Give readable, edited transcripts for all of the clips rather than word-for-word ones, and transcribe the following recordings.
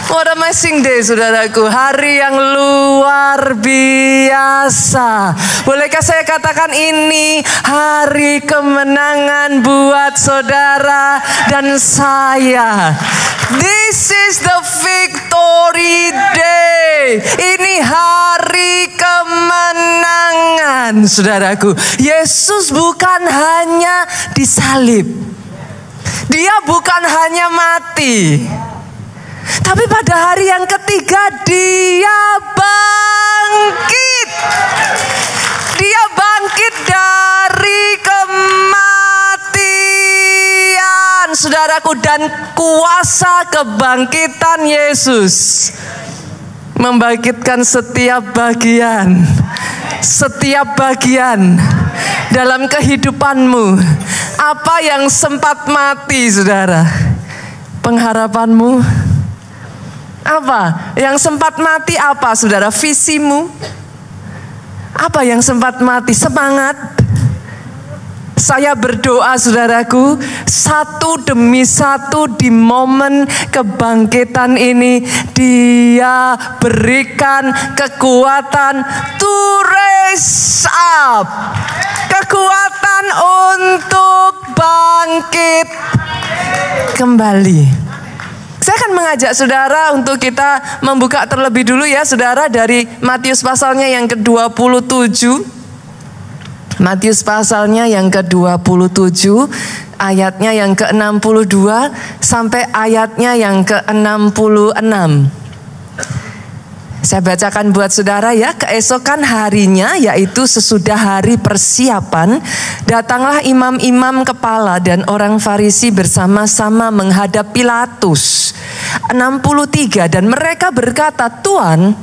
What amazing day, saudaraku. Hari yang luar biasa. Bolehkah saya katakan ini hari kemenangan buat saudara dan saya. This is the victory day. Ini hari kemenangan, saudaraku. Yesus bukan hanya disalib. Dia bukan hanya mati. Tapi pada hari yang ketiga dia bangkit. Dia bangkit dari kematian, saudaraku. Dan kuasa kebangkitan Yesus membangkitkan setiap bagian dalam kehidupanmu. Apa yang sempat mati, saudara? Pengharapanmu? Apa yang sempat mati? Apa, saudara? Visimu? Apa yang sempat mati? Semangat. Saya berdoa, saudaraku, satu demi satu di momen kebangkitan ini Dia berikan kekuatan to raise up, kekuatan untuk bangkit kembali. Saya akan mengajak saudara untuk kita membuka terlebih dulu ya, saudara, dari Matius pasalnya yang ke-27. Matius pasalnya yang ke-27, ayatnya yang ke-62 sampai ayatnya yang ke-66. Saya bacakan buat saudara ya. Keesokan harinya, yaitu sesudah hari persiapan, datanglah imam-imam kepala dan orang Farisi bersama-sama menghadap Pilatus. 63, dan mereka berkata, "Tuan,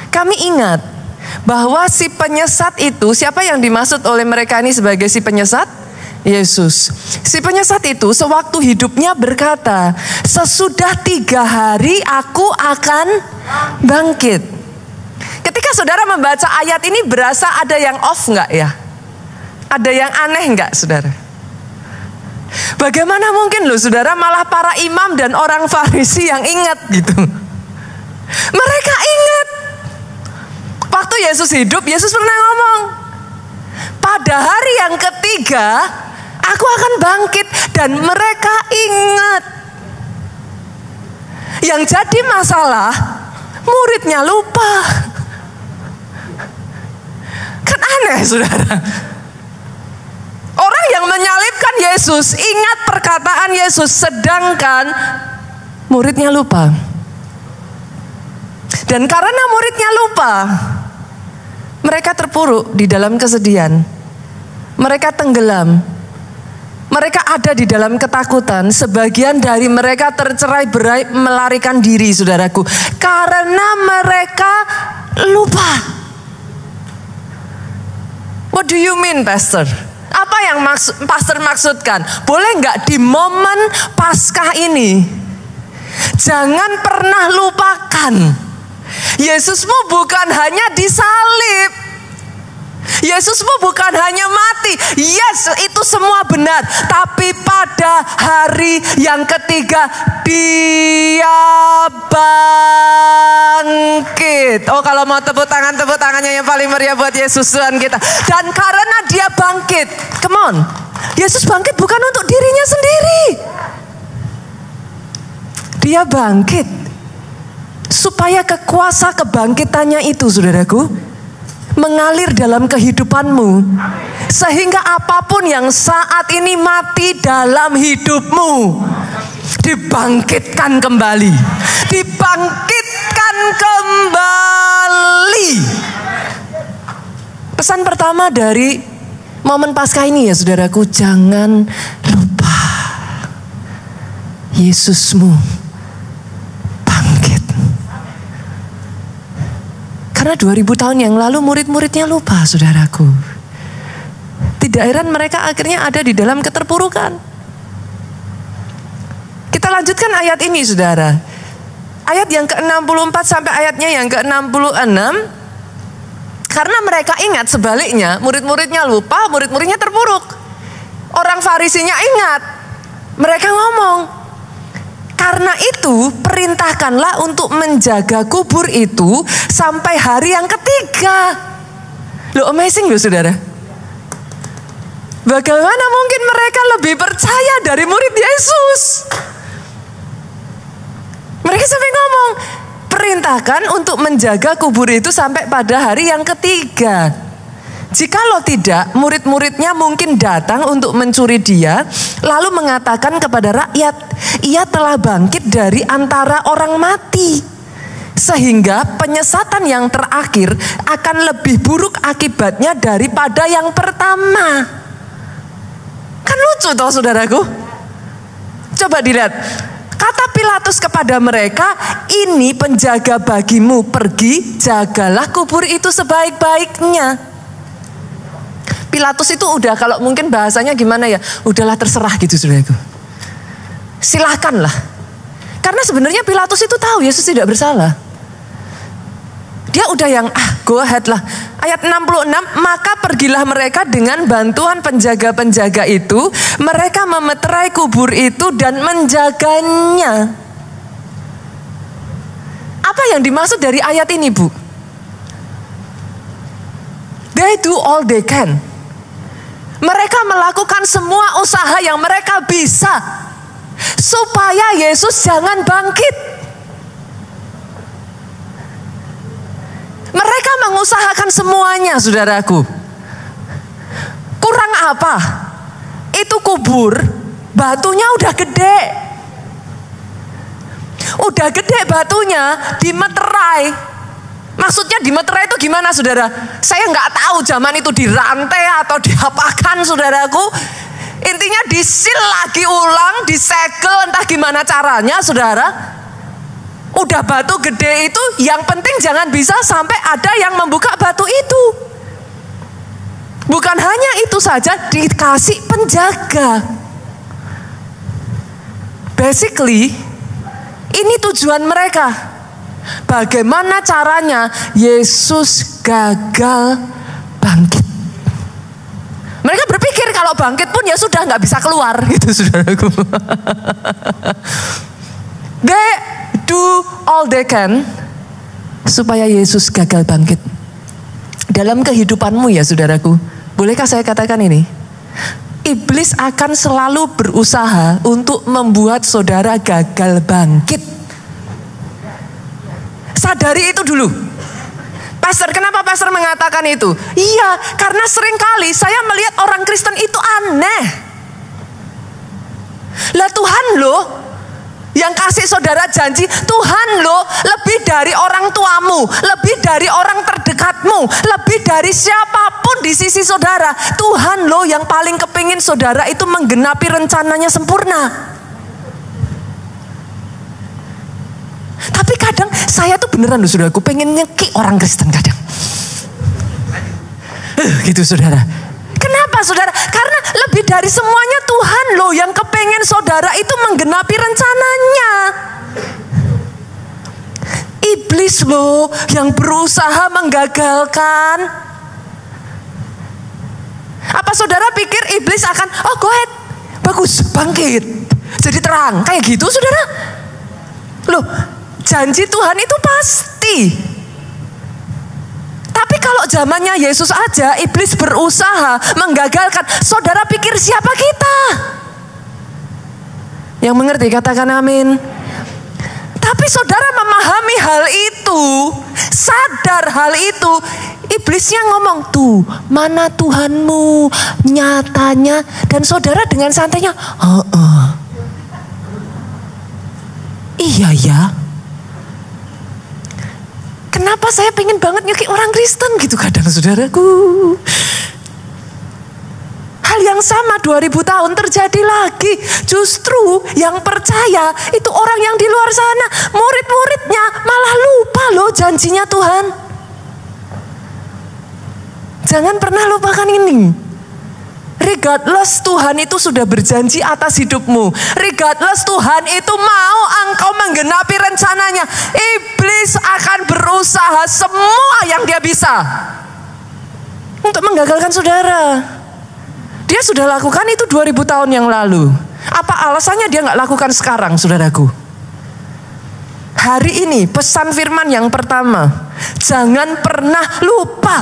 kami ingat bahwa si penyesat itu," siapa yang dimaksud oleh mereka ini sebagai si penyesat? Yesus. Si penyesat itu sewaktu hidupnya berkata, "Sesudah 3 hari aku akan bangkit." Ketika saudara membaca ayat ini, berasa ada yang off enggak ya? Ada yang aneh enggak, saudara? Bagaimana mungkin loh, saudara, malah para imam dan orang Farisi yang ingat gitu. Mereka ingat. Waktu Yesus hidup, Yesus pernah ngomong, pada hari yang ketiga, aku akan bangkit. Dan mereka ingat. Yang jadi masalah, muridnya lupa. Kan aneh, saudara. Orang yang menyalibkan Yesus ingat perkataan Yesus, sedangkan muridnya lupa. Dan karena muridnya lupa, mereka terpuruk di dalam kesedihan. Mereka tenggelam. Mereka ada di dalam ketakutan. Sebagian dari mereka tercerai-berai melarikan diri, saudaraku. Karena mereka lupa. What do you mean, Pastor? Apa yang Pastor maksudkan? Boleh nggak di momen Paskah ini, jangan pernah lupakan, Yesusmu bukan hanya disalib. Yesusmu bukan hanya mati. Yes, itu semua benar. Tapi pada hari yang ketiga Dia bangkit. Oh, kalau mau tepuk tangannya yang paling meriah buat Yesus Tuhan kita. Dan karena Dia bangkit, come on, Yesus bangkit bukan untuk dirinya sendiri. Dia bangkit supaya kekuasa kebangkitannya itu, saudaraku, mengalir dalam kehidupanmu. Sehingga apapun yang saat ini mati dalam hidupmu, dibangkitkan kembali. Dibangkitkan kembali. Pesan pertama dari momen Paskah ini ya, saudaraku, jangan lupa Yesusmu bangkit. Karena 2000 tahun yang lalu murid-muridnya lupa, saudaraku. Tidak heran mereka akhirnya ada di dalam keterpurukan. Kita lanjutkan ayat ini, saudara. Ayat yang ke-64 sampai ayatnya yang ke-66. Karena mereka ingat, sebaliknya murid-muridnya lupa, murid-muridnya terpuruk. Orang Farisinya ingat. Mereka ngomong, Karena itu perintahkanlah untuk menjaga kubur itu sampai hari yang ketiga. Loh, amazing loh saudara. Bagaimana mungkin mereka lebih percaya dari murid Yesus? Mereka sampai ngomong, perintahkan untuk menjaga kubur itu sampai pada hari yang ketiga. Jikalau tidak, murid-muridnya mungkin datang untuk mencuri dia, lalu mengatakan kepada rakyat, ia telah bangkit dari antara orang mati. Sehingga penyesatan yang terakhir akan lebih buruk akibatnya daripada yang pertama. Kan lucu toh saudaraku? Coba dilihat. Kata Pilatus kepada mereka, ini penjaga bagimu, pergi jagalah kubur itu sebaik-baiknya. Pilatus itu udah, kalau mungkin bahasanya gimana ya, udahlah terserah gitu saudaraku. Silahkanlah. Karena sebenarnya Pilatus itu tahu Yesus tidak bersalah. Dia udah yang go ahead lah. Ayat 66, maka pergilah mereka dengan bantuan penjaga-penjaga itu. Mereka memeterai kubur itu dan menjaganya. Apa yang dimaksud dari ayat ini, Bu? They do all they can. Mereka melakukan semua usaha yang mereka bisa supaya Yesus jangan bangkit. Mereka mengusahakan semuanya, saudaraku. Kurang apa? Itu kubur, batunya udah gede. Udah gede batunya, dimeterai. Maksudnya dimeterai itu gimana saudara? Saya nggak tahu zaman itu dirantai atau diapakan saudaraku. Intinya disil lagi ulang, disegel entah gimana caranya saudara. Udah batu gede itu, yang penting jangan bisa sampai ada yang membuka batu itu. Bukan hanya itu saja, dikasih penjaga. Basically, ini tujuan mereka. Bagaimana caranya Yesus gagal bangkit. Mereka berpikir kalau bangkit pun ya sudah nggak bisa keluar gitu saudaraku. They do all they can supaya Yesus gagal bangkit. Dalam kehidupanmu ya saudaraku, bolehkah saya katakan ini? Iblis akan selalu berusaha untuk membuat saudara gagal bangkit. Sadari itu dulu. Pastor, kenapa pastor mengatakan itu? Iya, karena seringkali saya melihat orang Kristen itu aneh. Lah Tuhan loh yang kasih saudara janji, Tuhan loh lebih dari orang tuamu, lebih dari orang terdekatmu, lebih dari siapapun di sisi saudara. Tuhan loh yang paling kepingin saudara itu menggenapi rencananya sempurna. Tapi kadang saya tuh beneran loh saudaraku pengen nyeki orang Kristen kadang. Gitu saudara. Kenapa saudara? Karena lebih dari semuanya Tuhan loh yang kepengen saudara itu menggenapi rencananya. Iblis loh yang berusaha menggagalkan. Apa saudara pikir iblis akan, oh go ahead, bagus, bangkit, jadi terang, kayak gitu saudara? Loh, janji Tuhan itu pasti. Tapi kalau zamannya Yesus aja iblis berusaha menggagalkan, saudara pikir siapa kita? Yang mengerti katakan amin. Tapi saudara memahami hal itu, sadar hal itu, iblisnya ngomong, tuh mana Tuhanmu nyatanya, dan saudara dengan santainya, iya ya. Kenapa saya pengen banget nyuki orang Kristen gitu kadang saudaraku. Hal yang sama 2000 tahun terjadi lagi. Justru yang percaya itu orang yang di luar sana. Murid-muridnya malah lupa loh janjinya Tuhan. Jangan pernah lupakan ini. Regardless Tuhan itu sudah berjanji atas hidupmu. Regardless Tuhan itu mau engkau menggenapi rencananya. Iblis akan berusaha semua yang dia bisa untuk menggagalkan saudara. Dia sudah lakukan itu 2000 tahun yang lalu. Apa alasannya dia gak lakukan sekarang saudaraku? Hari ini pesan firman yang pertama, jangan pernah lupa.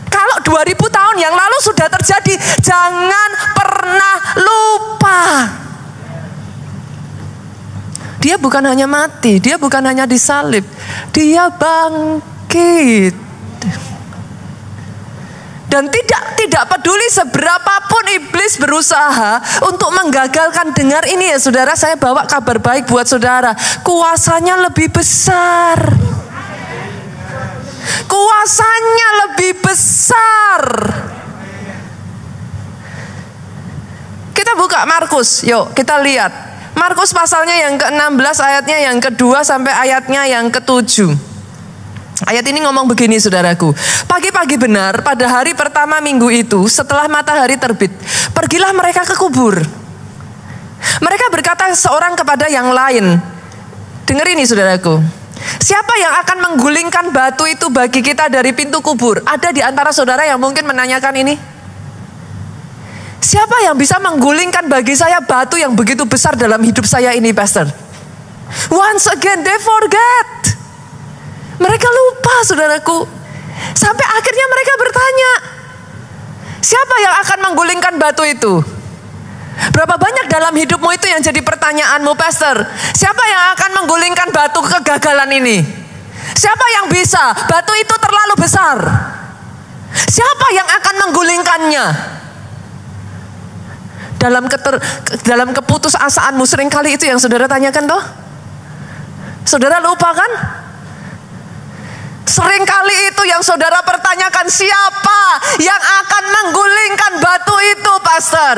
Kalau 2000 tahun yang lalu sudah terjadi, jangan pernah lupa. Dia bukan hanya mati, dia bukan hanya disalib, dia bangkit. Dan tidak peduli seberapapun iblis berusaha untuk menggagalkan. Dengar ini ya saudara, saya bawa kabar baik buat saudara. Kuasanya lebih besar. Kuasanya lebih besar. Kita buka Markus, yuk kita lihat. Markus pasalnya yang ke-16, ayatnya yang ke-2 sampai ayatnya yang ke-7. Ayat ini ngomong begini saudaraku. Pagi-pagi benar pada hari pertama minggu itu, setelah matahari terbit, pergilah mereka ke kubur. Mereka berkata seorang kepada yang lain. Dengar ini saudaraku. Siapa yang akan menggulingkan batu itu bagi kita dari pintu kubur? Ada di antara saudara yang mungkin menanyakan ini. Siapa yang bisa menggulingkan bagi saya batu yang begitu besar dalam hidup saya ini, Pastor? Once again they forget. Mereka lupa saudaraku. Sampai akhirnya mereka bertanya, siapa yang akan menggulingkan batu itu? Berapa banyak dalam hidupmu itu yang jadi pertanyaanmu, Pastor? Siapa yang akan menggulingkan batu kegagalan ini? Siapa yang bisa? Batu itu terlalu besar. Siapa yang akan menggulingkannya? Dalam keputusasaanmu seringkali itu yang saudara tanyakan toh? Saudara lupa kan? Seringkali itu yang saudara pertanyakan, siapa yang akan menggulingkan batu itu, Pastor?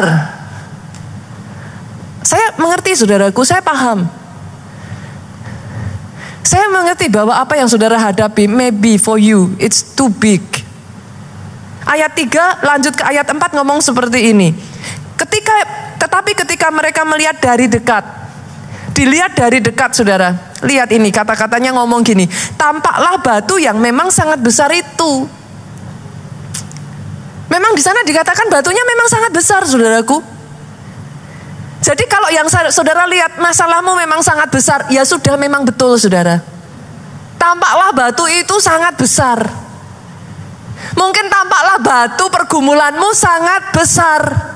Saya mengerti saudaraku, saya paham. Saya mengerti bahwa apa yang saudara hadapi, maybe for you, it's too big. Ayat 3 lanjut ke ayat 4 ngomong seperti ini. Tetapi ketika mereka melihat dari dekat, dilihat dari dekat saudara, lihat ini kata-katanya ngomong gini, tampaklah batu yang memang sangat besar itu. Memang di sana dikatakan batunya memang sangat besar saudaraku. Jadi kalau yang saudara lihat masalahmu memang sangat besar, ya sudah memang betul saudara. Tampaklah batu itu sangat besar. Mungkin tampaklah batu pergumulanmu sangat besar.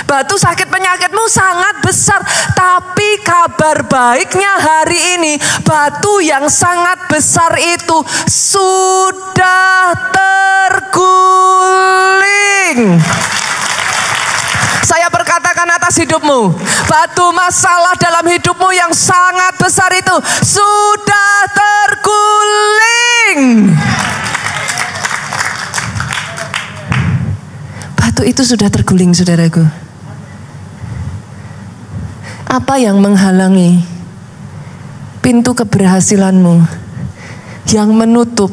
Batu sakit penyakitmu sangat besar. Tapi kabar baiknya hari ini, batu yang sangat besar itu sudah terguling. Saya perkatakan atas hidupmu, batu masalah dalam hidupmu yang sangat besar itu sudah terguling. Batu itu sudah terguling saudaraku. Apa yang menghalangi pintu keberhasilanmu, yang menutup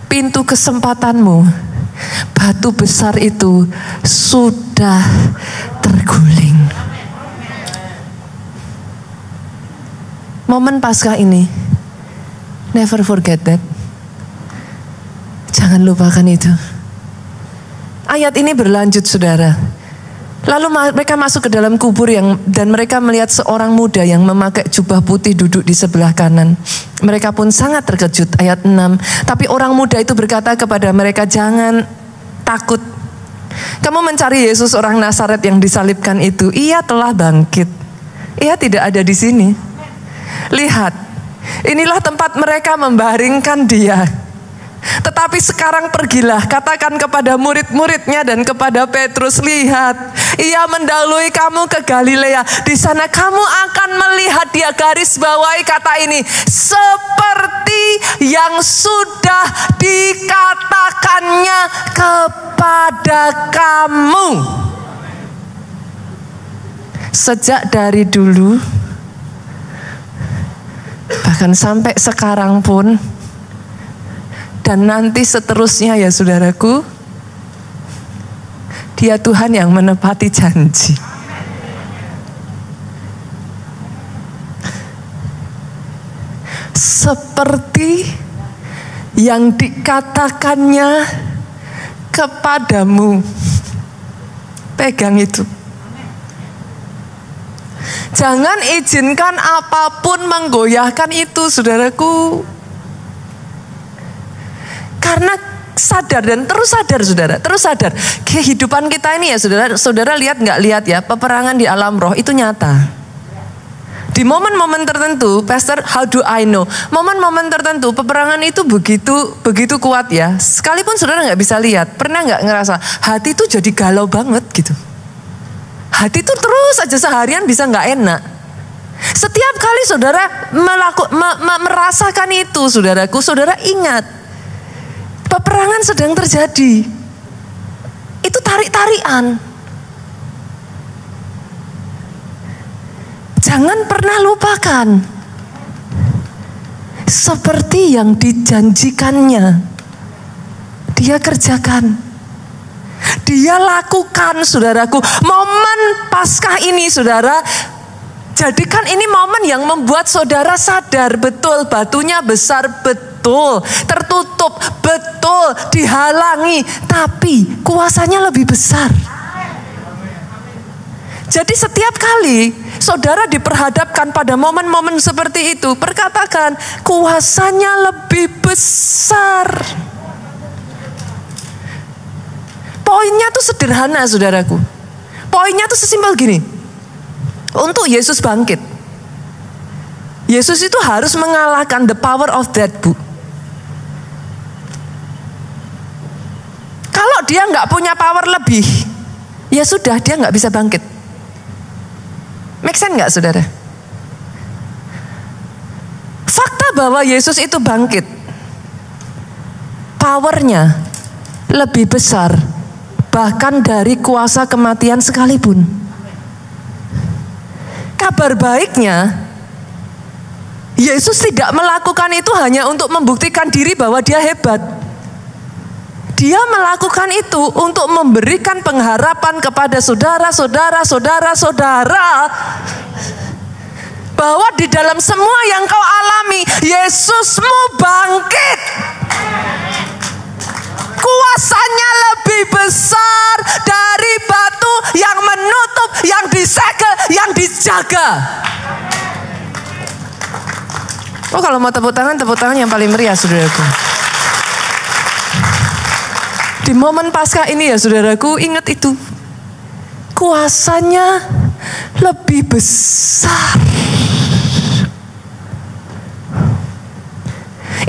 pintu kesempatanmu? Batu besar itu sudah terguling. Momen Paskah ini, never forget that. Jangan lupakan itu. Ayat ini berlanjut saudara. Lalu mereka masuk ke dalam kubur dan mereka melihat seorang muda yang memakai jubah putih duduk di sebelah kanan. Mereka pun sangat terkejut. Ayat 6. Tapi orang muda itu berkata kepada mereka, jangan takut. Kamu mencari Yesus orang Nazaret yang disalibkan itu. Ia telah bangkit. Ia tidak ada di sini. Lihat, inilah tempat mereka membaringkan dia. Tetapi sekarang pergilah, katakan kepada murid-muridnya dan kepada Petrus, lihat, ia mendahului kamu ke Galilea. Di sana kamu akan melihat dia. Garis bawahi kata ini, seperti yang sudah dikatakannya kepada kamu. Sejak dari dulu, bahkan sampai sekarang pun, dan nanti seterusnya ya saudaraku, Dia Tuhan yang menepati janji. Seperti yang dikatakannya kepadamu. Pegang itu. Jangan izinkan apapun menggoyahkan itu, saudaraku. Karena sadar dan terus sadar, saudara, terus sadar. Kehidupan kita ini ya, saudara lihat nggak lihat ya, peperangan di alam roh itu nyata. Di momen-momen tertentu, Pastor, how do I know? Momen-momen tertentu, peperangan itu begitu kuat ya. Sekalipun saudara nggak bisa lihat, pernah nggak ngerasa hati itu jadi galau banget gitu? Hati itu terus aja seharian bisa nggak enak. Setiap kali saudara merasakan itu, saudaraku, saudara ingat, peperangan sedang terjadi. Itu tarik-tarian. Jangan pernah lupakan, seperti yang dijanjikannya, dia kerjakan, dia lakukan, saudaraku. Momen Paskah ini, saudara, jadikan ini momen yang membuat saudara sadar betul batunya besar, betul tertutup, betul dihalangi, tapi kuasanya lebih besar. Jadi setiap kali saudara diperhadapkan pada momen-momen seperti itu, perkatakan, kuasanya lebih besar. Poinnya tuh sederhana, saudaraku. Poinnya tuh sesimpel gini. Untuk Yesus bangkit, Yesus itu harus mengalahkan the power of death, Bu. Kalau dia nggak punya power lebih, ya sudah, dia nggak bisa bangkit. Make sense nggak, saudara? Fakta bahwa Yesus itu bangkit, powernya lebih besar bahkan dari kuasa kematian sekalipun. Kabar baiknya, Yesus tidak melakukan itu hanya untuk membuktikan diri bahwa dia hebat. Dia melakukan itu untuk memberikan pengharapan kepada saudara-saudara bahwa di dalam semua yang kau alami, Yesusmu bangkit. Kuasanya lebih besar dari batu yang menutup, yang disegel, yang dijaga. Oh, kalau mau tepuk tangan yang paling meriah, saudaraku. Di momen Paskah ini ya, saudaraku, ingat itu. Kuasanya lebih besar.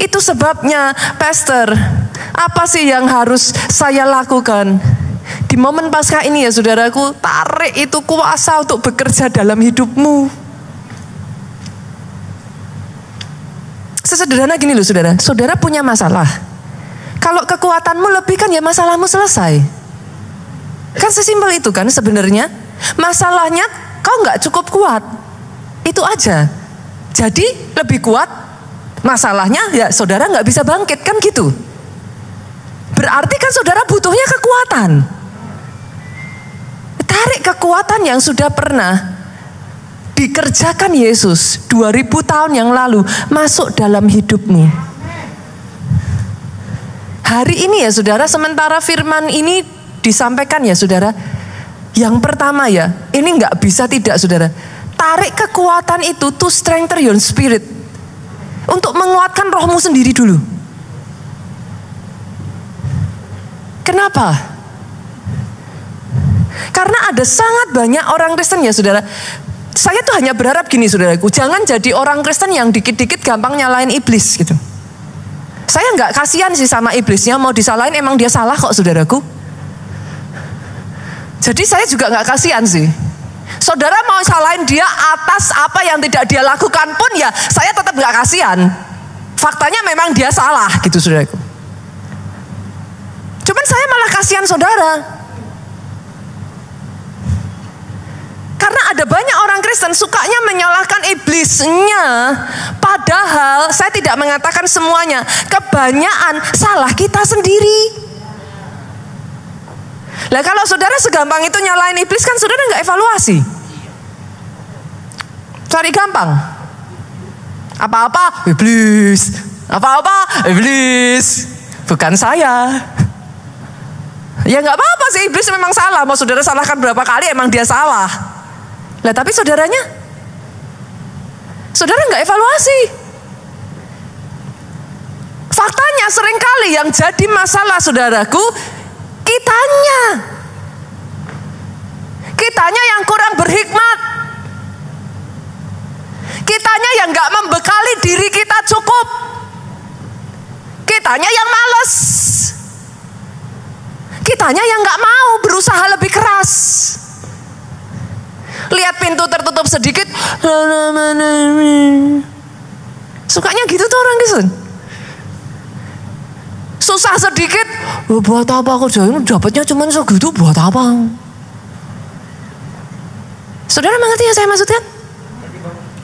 Itu sebabnya, Pastor, apa sih yang harus saya lakukan? Di momen Paskah ini ya, saudaraku, tarik itu kuasa untuk bekerja dalam hidupmu. Sesederhana gini loh, saudara. Saudara punya masalah. Kalau kekuatanmu lebih kan ya masalahmu selesai. Kan sesimpel itu kan sebenarnya. Masalahnya kau nggak cukup kuat. Itu aja. Jadi lebih kuat. Masalahnya ya saudara nggak bisa bangkit kan gitu. Berarti kan saudara butuhnya kekuatan. Tarik kekuatan yang sudah pernah dikerjakan Yesus 2000 tahun yang lalu masuk dalam hidupmu. Hari ini ya saudara, sementara firman ini disampaikan ya saudara, yang pertama ya, ini nggak bisa tidak saudara, tarik kekuatan itu to strengthen your spirit, untuk menguatkan rohmu sendiri dulu. Kenapa? Karena ada sangat banyak orang Kristen ya saudara. Saya tuh hanya berharap gini saudaraku, jangan jadi orang Kristen yang dikit-dikit gampang nyalain iblis gitu. Saya nggak kasihan sih sama iblisnya, mau disalahin emang dia salah kok saudaraku. Jadi saya juga nggak kasihan sih. Saudara mau salahin dia atas apa yang tidak dia lakukan pun ya saya tetap nggak kasihan. Faktanya memang dia salah gitu saudaraku. Cuman saya malah kasihan saudara. Karena ada banyak orang Kristen sukanya menyalahkan iblisnya. Padahal saya tidak mengatakan semuanya. Kebanyakan salah kita sendiri. Lah kalau saudara segampang itu nyalain iblis kan saudara nggak evaluasi. Cari gampang. Apa-apa iblis. Apa-apa iblis. Bukan saya. Ya nggak apa-apa sih, iblis memang salah. Mau saudara salahkan berapa kali emang dia salah. Lah tapi saudaranya Saudara nggak evaluasi. Faktanya seringkali yang jadi masalah saudaraku, kitanya yang kurang berhikmat, kitanya yang nggak membekali diri kita cukup, kitanya yang males, kitanya yang nggak mau berusaha lebih keras. Lihat pintu tertutup sedikit, sukanya gitu tuh orang gitu. Susah sedikit, buat apa kerjain, dapatnya cuma segitu, buat apa? Saudara mengerti yang saya maksudkan?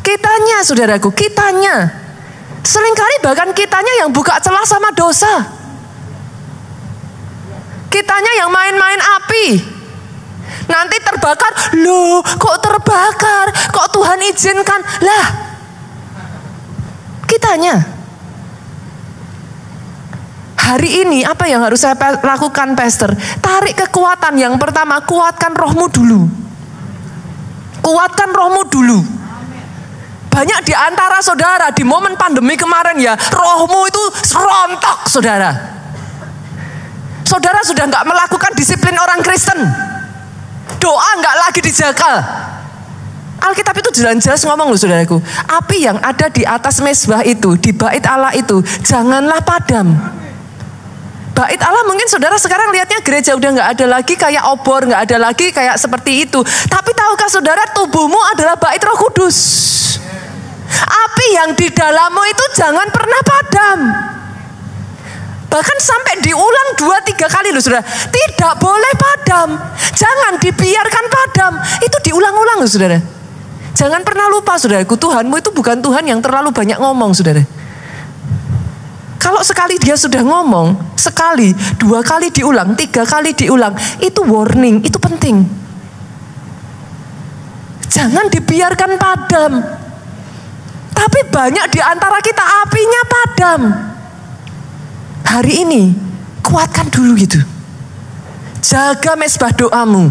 Kitanya, saudaraku, kitanya. Seringkali bahkan kitanya yang buka celah sama dosa. Kitanya yang main-main api. Nanti terbakar, loh kok terbakar? Kok Tuhan izinkan? Lah, kitanya. Hari ini apa yang harus saya lakukan, Pastor? Tarik kekuatan. Yang pertama, kuatkan rohmu dulu. Kuatkan rohmu dulu. Banyak di antara saudara di momen pandemi kemarin ya, rohmu itu serontok, saudara. Saudara sudah nggak melakukan disiplin orang Kristen. Doa nggak lagi dijaga. Alkitab itu jelas-jelas ngomong loh saudaraku. Api yang ada di atas mezbah itu, di bait Allah itu, janganlah padam. Bait Allah mungkin saudara sekarang lihatnya gereja udah nggak ada lagi kayak obor, nggak ada lagi kayak seperti itu. Tapi tahukah saudara tubuhmu adalah bait Roh Kudus. Api yang di dalammu itu jangan pernah padam. Bahkan sampai diulang 2-3 kali loh saudara. Tidak boleh padam. Jangan dibiarkan padam. Itu diulang-ulang loh saudara. Jangan pernah lupa saudaraku, Tuhanmu itu bukan Tuhan yang terlalu banyak ngomong saudara. Kalau sekali dia sudah ngomong, sekali, 2 kali diulang, 3 kali diulang, itu warning, itu penting. Jangan dibiarkan padam. Tapi banyak di antara kita apinya padam. Hari ini, kuatkan dulu gitu. Jaga mezbah doamu.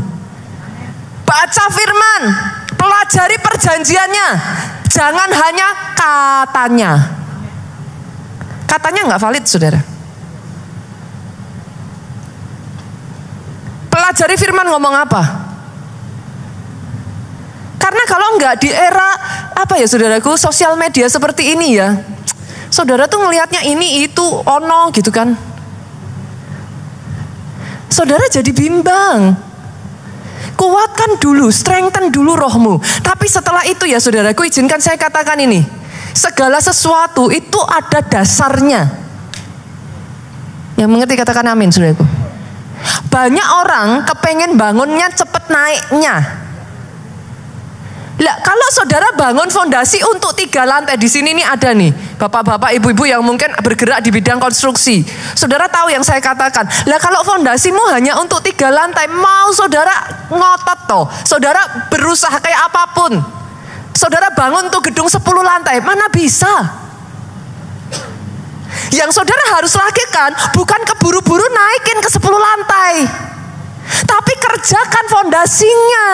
Baca firman, pelajari perjanjiannya. Jangan hanya katanya. Katanya nggak valid, saudara. Pelajari firman ngomong apa? Karena kalau nggak di era apa ya saudaraku, sosial media seperti ini ya, saudara tuh ngelihatnya ini itu ono gitu kan. Saudara jadi bimbang. Kuatkan dulu, strengthen dulu rohmu. Tapi setelah itu ya saudaraku, izinkan saya katakan ini. Segala sesuatu itu ada dasarnya. Yang mengerti katakan amin, saudaraku. Banyak orang kepengen bangunnya cepet naiknya. Lah, kalau saudara bangun fondasi untuk 3 lantai, di sini nih ada nih bapak-bapak, ibu-ibu yang mungkin bergerak di bidang konstruksi. Saudara tahu yang saya katakan. Lah, kalau fondasimu hanya untuk 3 lantai, mau saudara ngotot toh, saudara berusaha kayak apapun, saudara bangun untuk gedung 10 lantai, mana bisa? Yang saudara harus lakukan bukan keburu-buru naikin ke 10 lantai, tapi kerjakan fondasinya.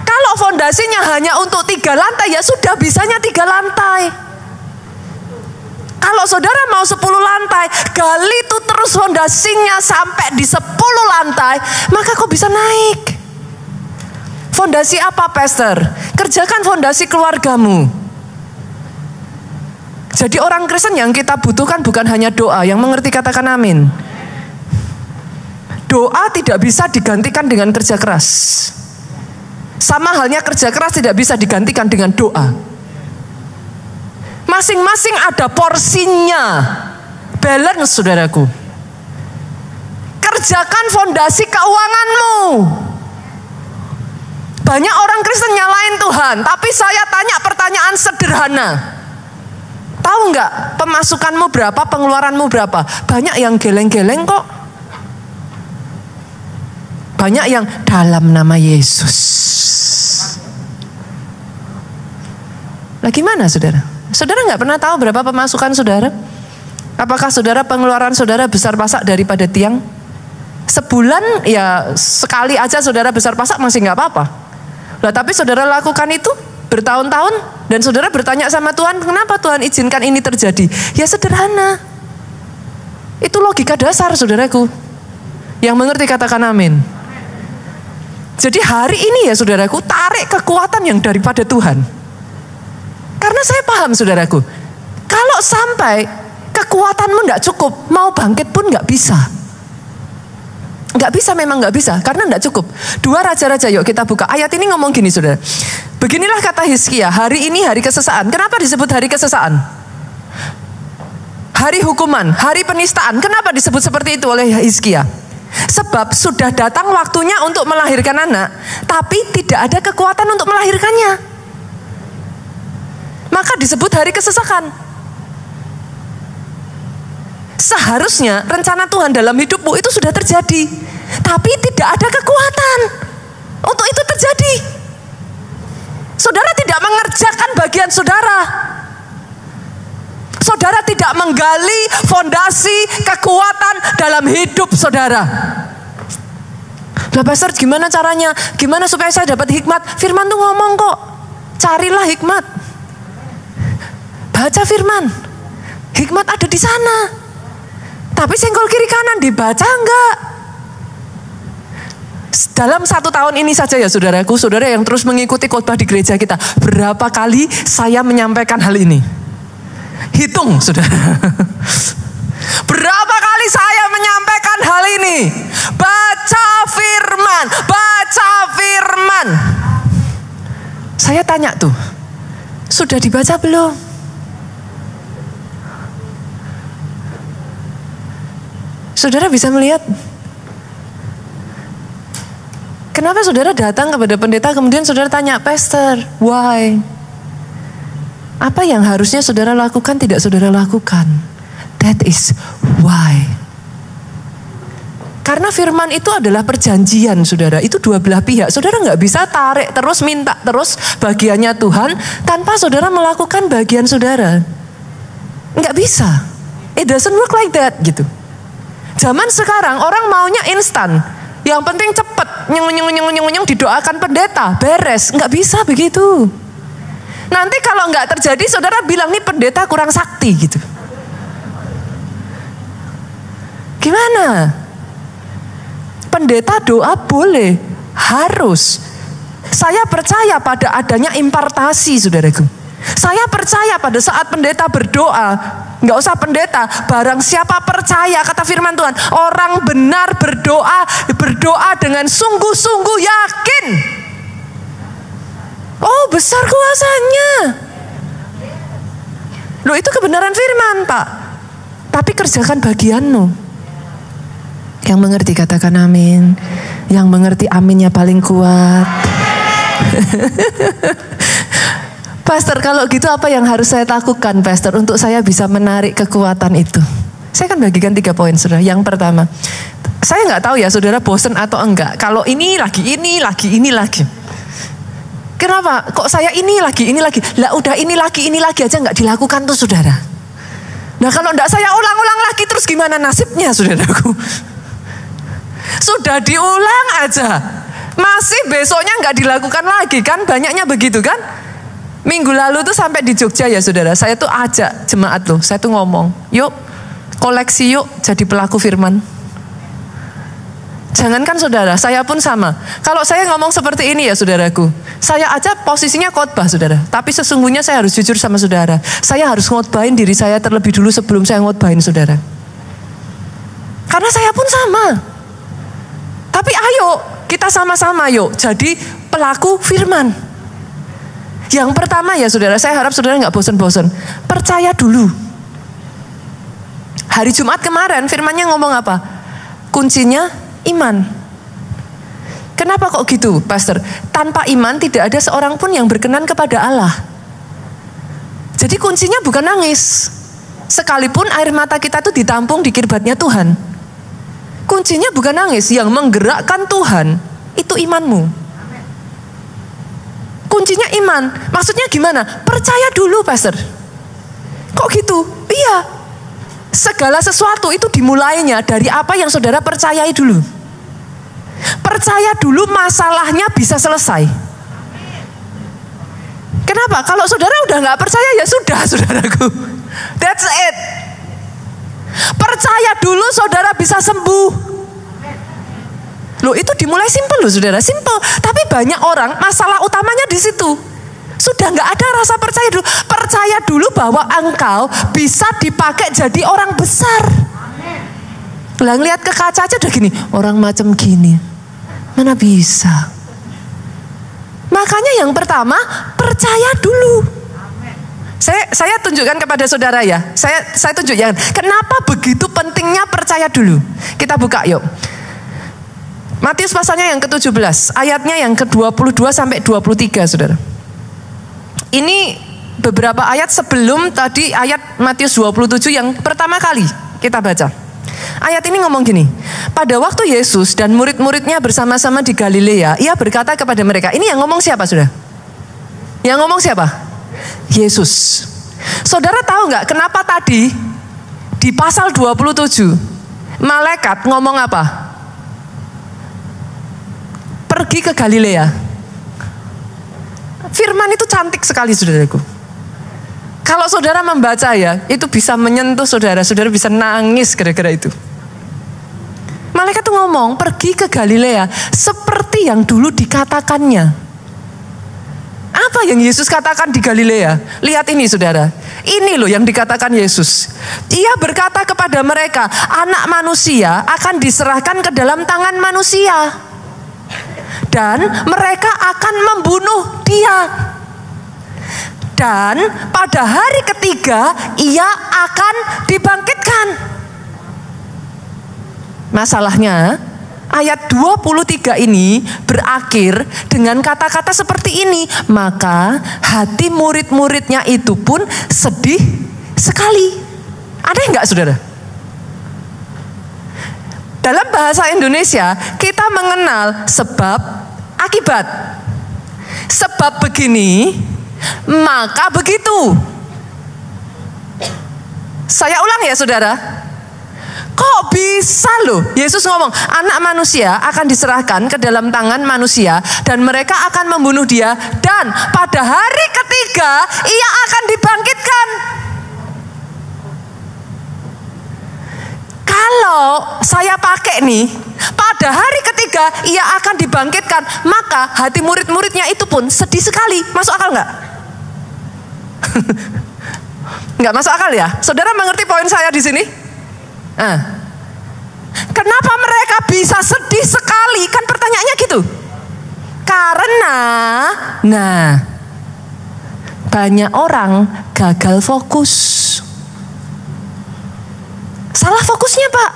Kalau fondasinya hanya untuk 3 lantai, ya sudah bisanya 3 lantai. Kalau saudara mau 10 lantai, gali itu terus fondasinya sampai di 10 lantai, maka kau bisa naik. Fondasi apa, Pastor? Kerjakan fondasi keluargamu. Jadi orang Kristen yang kita butuhkan bukan hanya doa, yang mengerti katakan amin. Doa tidak bisa digantikan dengan kerja keras. Sama halnya kerja keras tidak bisa digantikan dengan doa. Masing-masing ada porsinya. Balance, saudaraku. Kerjakan fondasi keuanganmu. Banyak orang Kristen nyalain Tuhan, tapi saya tanya pertanyaan sederhana. Tahu nggak pemasukanmu berapa, pengeluaranmu berapa? Banyak yang geleng-geleng kok. Banyak yang dalam nama Yesus. Nah gimana saudara? Saudara nggak pernah tahu berapa pemasukan saudara? Apakah saudara pengeluaran saudara besar pasak daripada tiang? Sebulan ya sekali aja saudara besar pasak masih nggak apa-apa. Nah tapi saudara lakukan itu bertahun-tahun dan saudara bertanya sama Tuhan, kenapa Tuhan izinkan ini terjadi? Ya sederhana. Itu logika dasar saudaraku. Yang mengerti katakan amin. Jadi hari ini ya saudaraku, tarik kekuatan yang daripada Tuhan. Karena saya paham saudaraku, kalau sampai kekuatanmu tidak cukup, mau bangkit pun nggak bisa. Nggak bisa, memang nggak bisa, karena nggak cukup. 2 Raja-Raja, yuk kita buka. Ayat ini ngomong gini saudara. Beginilah kata Hizkia, hari ini hari kesesaan. Kenapa disebut hari kesesaan? Hari hukuman, hari penistaan. Kenapa disebut seperti itu oleh Hizkia? Sebab sudah datang waktunya untuk melahirkan anak, tapi tidak ada kekuatan untuk melahirkannya. Maka disebut hari kesesakan. Seharusnya rencana Tuhan dalam hidupmu itu sudah terjadi, tapi tidak ada kekuatan untuk itu terjadi. Saudara tidak mengerjakan bagian saudara. Saudara tidak menggali fondasi kekuatan dalam hidup saudara. Lah pastor, gimana caranya? Gimana supaya saya dapat hikmat? Firman tuh ngomong kok, carilah hikmat. Baca firman. Hikmat ada di sana. Tapi senggol kiri kanan dibaca enggak? Dalam 1 tahun ini saja ya saudaraku, saudara yang terus mengikuti khotbah di gereja kita, berapa kali saya menyampaikan hal ini? Hitung saudara. Berapa kali saya menyampaikan hal ini? Baca firman, baca firman. Saya tanya tuh, sudah dibaca belum? Saudara bisa melihat kenapa saudara datang kepada pendeta kemudian saudara tanya, pastor, why? Apa yang harusnya saudara lakukan tidak saudara lakukan? That is why. Karena firman itu adalah perjanjian saudara, itu dua belah pihak. Saudara nggak bisa tarik terus, minta terus bagiannya Tuhan tanpa saudara melakukan bagian saudara. Nggak bisa. It doesn't work like that gitu. Zaman sekarang orang maunya instan. Yang penting cepet, nyeng didoakan pendeta, beres. Nggak bisa begitu. Nanti kalau nggak terjadi, saudara bilang nih pendeta kurang sakti gitu. Gimana? Pendeta doa boleh, harus. Saya percaya pada adanya impartasi, saudaraku. Saya percaya pada saat pendeta berdoa, nggak usah pendeta, barang siapa percaya, kata firman Tuhan, orang benar berdoa dengan sungguh-sungguh yakin. Oh, besar kuasanya. Loh, itu kebenaran firman, Pak. Tapi kerjakan bagianmu. Yang mengerti katakan amin. Yang mengerti aminnya paling kuat. Pastor, kalau gitu apa yang harus saya lakukan, Pastor, untuk saya bisa menarik kekuatan itu? Saya akan bagikan 3 poin, saudara. Yang pertama, saya nggak tahu ya, saudara bosan atau enggak. Kalau ini lagi. Kenapa? Kok saya ini lagi? Lah udah ini lagi aja nggak dilakukan tuh, saudara. Nah kalau enggak saya ulang-ulang lagi terus gimana nasibnya, saudaraku? Sudah diulang aja, masih besoknya nggak dilakukan lagi kan? Banyaknya begitu kan? Minggu lalu tuh sampai di Jogja ya saudara, saya tuh ajak jemaat loh, saya tuh ngomong, yuk koleksi yuk jadi pelaku firman. Jangankan saudara, saya pun sama. Kalau saya ngomong seperti ini ya saudaraku, saya aja posisinya khotbah saudara, tapi sesungguhnya saya harus jujur sama saudara. Saya harus ngotbahin diri saya terlebih dulu sebelum saya ngotbahin saudara. Karena saya pun sama. Tapi ayo kita sama-sama yuk jadi pelaku firman. Yang pertama ya saudara, saya harap saudara nggak bosan-bosan. Percaya dulu. Hari Jumat kemarin firmannya ngomong apa? Kuncinya iman. Kenapa kok gitu, Pastor? Tanpa iman tidak ada seorang pun yang berkenan kepada Allah. Jadi kuncinya bukan nangis. Sekalipun air mata kita itu ditampung di kirbatnya Tuhan. Kuncinya bukan nangis, yang menggerakkan Tuhan itu imanmu. Kuncinya iman. Maksudnya gimana? Percaya dulu, Pastor. Kok gitu? Iya. Segala sesuatu itu dimulainya dari apa yang saudara percayai dulu. Percaya dulu masalahnya bisa selesai. Kenapa? Kalau saudara udah nggak percaya ya sudah, saudaraku. That's it. Percaya dulu saudara bisa sembuh. Loh, itu dimulai simpel loh saudara, simpel. Tapi banyak orang masalah utamanya di situ. Sudah nggak ada rasa percaya dulu. Percaya dulu bahwa engkau bisa dipakai jadi orang besar. Lah ngeliat ke kaca aja udah gini, orang macam gini. Mana bisa? Makanya yang pertama, percaya dulu. Saya tunjukkan kepada saudara ya. Saya tunjukkan kenapa begitu pentingnya percaya dulu. Kita buka yuk. Matius pasalnya yang ke-17, ayatnya yang ke-22 sampai 23, saudara. Ini beberapa ayat sebelum tadi ayat Matius 27 yang pertama kali kita baca. Ayat ini ngomong gini, pada waktu Yesus dan murid-muridnya bersama-sama di Galilea, ia berkata kepada mereka, ini yang ngomong siapa saudara? Yang ngomong siapa? Yesus. Saudara tahu nggak kenapa tadi di pasal 27 malaikat ngomong apa? Pergi ke Galilea. Firman itu cantik sekali saudaraku. Kalau saudara membaca ya, itu bisa menyentuh saudara. Saudara bisa nangis gara-gara itu. Malaikat itu ngomong, pergi ke Galilea seperti yang dulu dikatakannya. Apa yang Yesus katakan di Galilea? Lihat ini saudara. Ini loh yang dikatakan Yesus. Ia berkata kepada mereka, anak manusia akan diserahkan ke dalam tangan manusia. Dan mereka akan membunuh dia. Dan pada hari ketiga ia akan dibangkitkan. Masalahnya ayat 23 ini berakhir dengan kata-kata seperti ini. Maka hati murid-muridnya itu pun sedih sekali. Ada enggak saudara? Dalam bahasa Indonesia kita mengenal sebab akibat. Sebab begini, maka begitu. Saya ulang ya saudara. Kok bisa loh Yesus ngomong anak manusia akan diserahkan ke dalam tangan manusia dan mereka akan membunuh dia dan pada hari ketiga ia akan dibangkitkan. Kalau saya pakai nih, pada hari ketiga ia akan dibangkitkan, maka hati murid-muridnya itu pun sedih sekali. Masuk akal nggak? Nggak masuk akal ya? Saudara mengerti poin saya di sini? Kenapa mereka bisa sedih sekali? Kan pertanyaannya gitu. Karena, banyak orang gagal fokus. Salah fokusnya Pak.